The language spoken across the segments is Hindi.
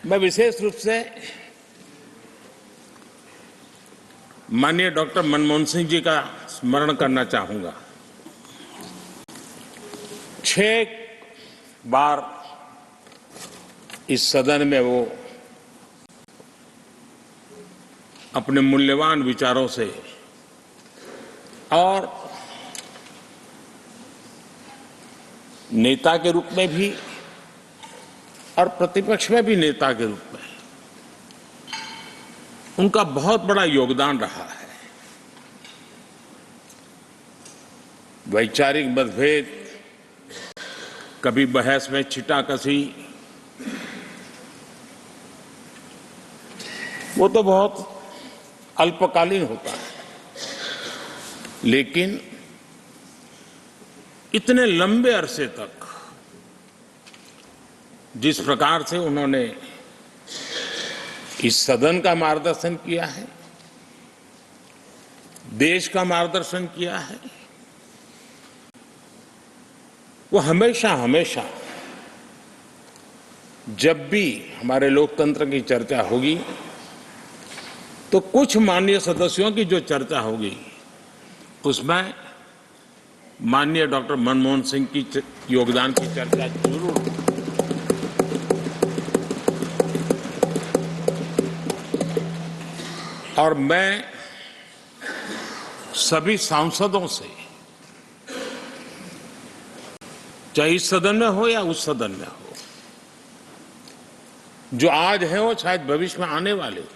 मैं विशेष रूप से माननीय डॉक्टर मनमोहन सिंह जी का स्मरण करना चाहूंगा। 6 बार इस सदन में वो अपने मूल्यवान विचारों से और नेता के रूप में भी और प्रतिपक्ष में भी नेता के रूप में उनका बहुत बड़ा योगदान रहा है। वैचारिक मतभेद, कभी बहस में छिटाकशी, वो तो बहुत अल्पकालीन होता है, लेकिन इतने लंबे अरसे तक जिस प्रकार से उन्होंने इस सदन का मार्गदर्शन किया है, देश का मार्गदर्शन किया है, वो हमेशा हमेशा जब भी हमारे लोकतंत्र की चर्चा होगी तो कुछ माननीय सदस्यों की जो चर्चा होगी उसमें माननीय डॉक्टर मनमोहन सिंह की योगदान की चर्चा जरूर होगी। और मैं सभी सांसदों से, चाहे इस सदन में हो या उस सदन में हो, जो आज है वो शायद भविष्य में आने वाले हो,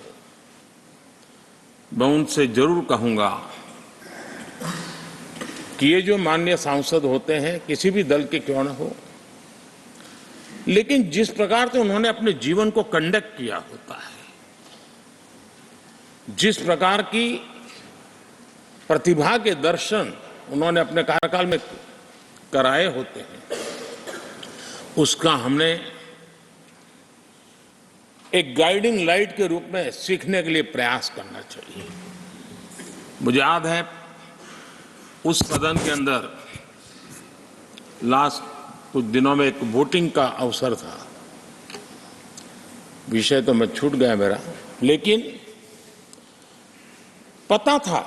मैं उनसे जरूर कहूंगा कि ये जो माननीय सांसद होते हैं, किसी भी दल के क्यों न हो, लेकिन जिस प्रकार से उन्होंने अपने जीवन को कंडक्ट किया होता है, जिस प्रकार की प्रतिभा के दर्शन उन्होंने अपने कार्यकाल में कराए होते हैं, उसका हमने एक गाइडिंग लाइट के रूप में सीखने के लिए प्रयास करना चाहिए। मुझे याद है उस सदन के अंदर लास्ट कुछ दिनों में एक वोटिंग का अवसर था, विषय तो मैं छूट गया मेरा, लेकिन पता था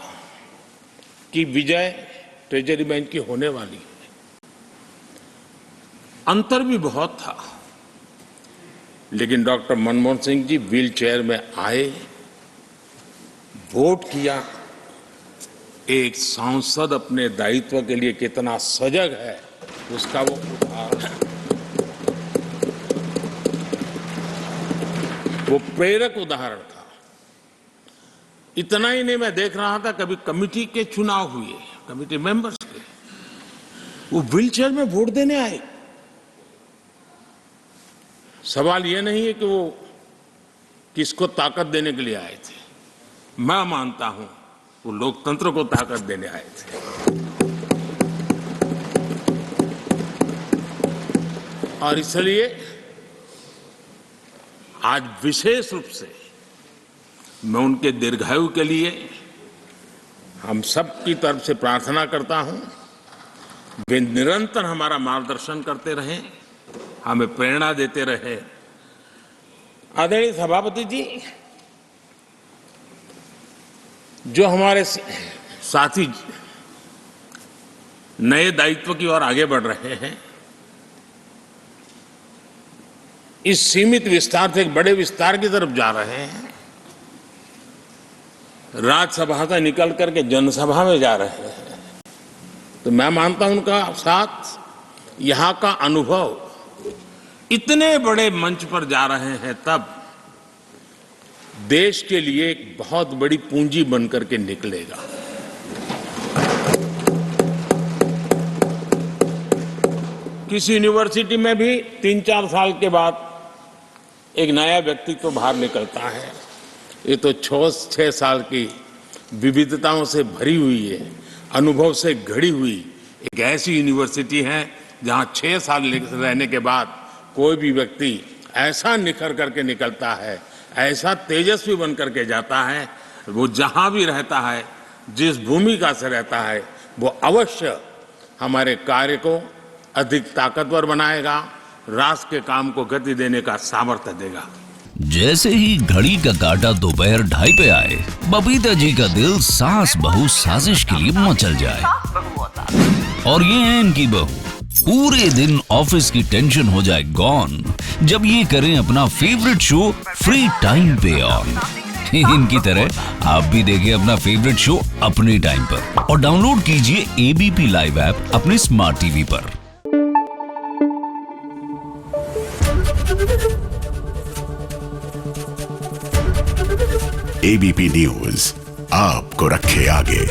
कि विजय ट्रेजरी बैंक की होने वाली है। अंतर भी बहुत था, लेकिन doctor Manmohan Singh ji wheel chair में आए, वोट किया। एक सांसद अपने दायित्व के लिए कितना सजग है उसका वो उदाहरण है, वो प्रेरक उदाहरण था। इतना ही नहीं, मैं देख रहा था कभी कमेटी के चुनाव हुए, कमेटी मेंबर्स के, वो व्हीलचेयर में वोट देने आए। सवाल ये नहीं है कि वो किसको ताकत देने के लिए आए थे, मैं मानता हूं वो लोकतंत्र को ताकत देने आए थे। और इसलिए आज विशेष रूप से मैं उनके दीर्घायु के लिए हम सब की तरफ से प्रार्थना करता हूं, वे निरंतर हमारा मार्गदर्शन करते रहें, हमें प्रेरणा देते रहे। आदरणीय सभापति जी, जो हमारे साथी नए दायित्व की ओर आगे बढ़ रहे हैं, इस सीमित विस्तार से एक बड़े विस्तार की तरफ जा रहे हैं, राज्यसभा से निकल करके जनसभा में जा रहे हैं, तो मैं मानता हूं उनका साथ, यहां का अनुभव, इतने बड़े मंच पर जा रहे हैं, तब देश के लिए एक बहुत बड़ी पूंजी बनकर के निकलेगा। किसी यूनिवर्सिटी में भी 3-4 साल के बाद एक नया व्यक्तित्व बाहर निकलता है। ये तो 6 साल की विविधताओं से भरी हुई है, अनुभव से घड़ी हुई एक ऐसी यूनिवर्सिटी है जहां 6 साल रहने के बाद कोई भी व्यक्ति ऐसा निखर करके निकलता है, ऐसा तेजस्वी बन करके जाता है, वो जहां भी रहता है, जिस भूमिका से रहता है, वो अवश्य हमारे कार्य को अधिक ताकतवर बनाएगा, राष्ट्र के काम को गति देने का सामर्थ्य देगा। जैसे ही घड़ी का काटा दोपहर 2:30 पे आए, बबीता जी का दिल सास बहू साजिश के लिए मचल जाए। और ये है इनकी बहू, पूरे दिन ऑफिस की टेंशन हो जाए गॉन जब ये करें अपना फेवरेट शो फ्री टाइम पे ऑन। इनकी तरह आप भी देखें अपना फेवरेट शो अपने टाइम पर और डाउनलोड कीजिए एबीपी लाइव ऐप अपने स्मार्ट टीवी पर। एबीपी न्यूज आपको रखे आगे।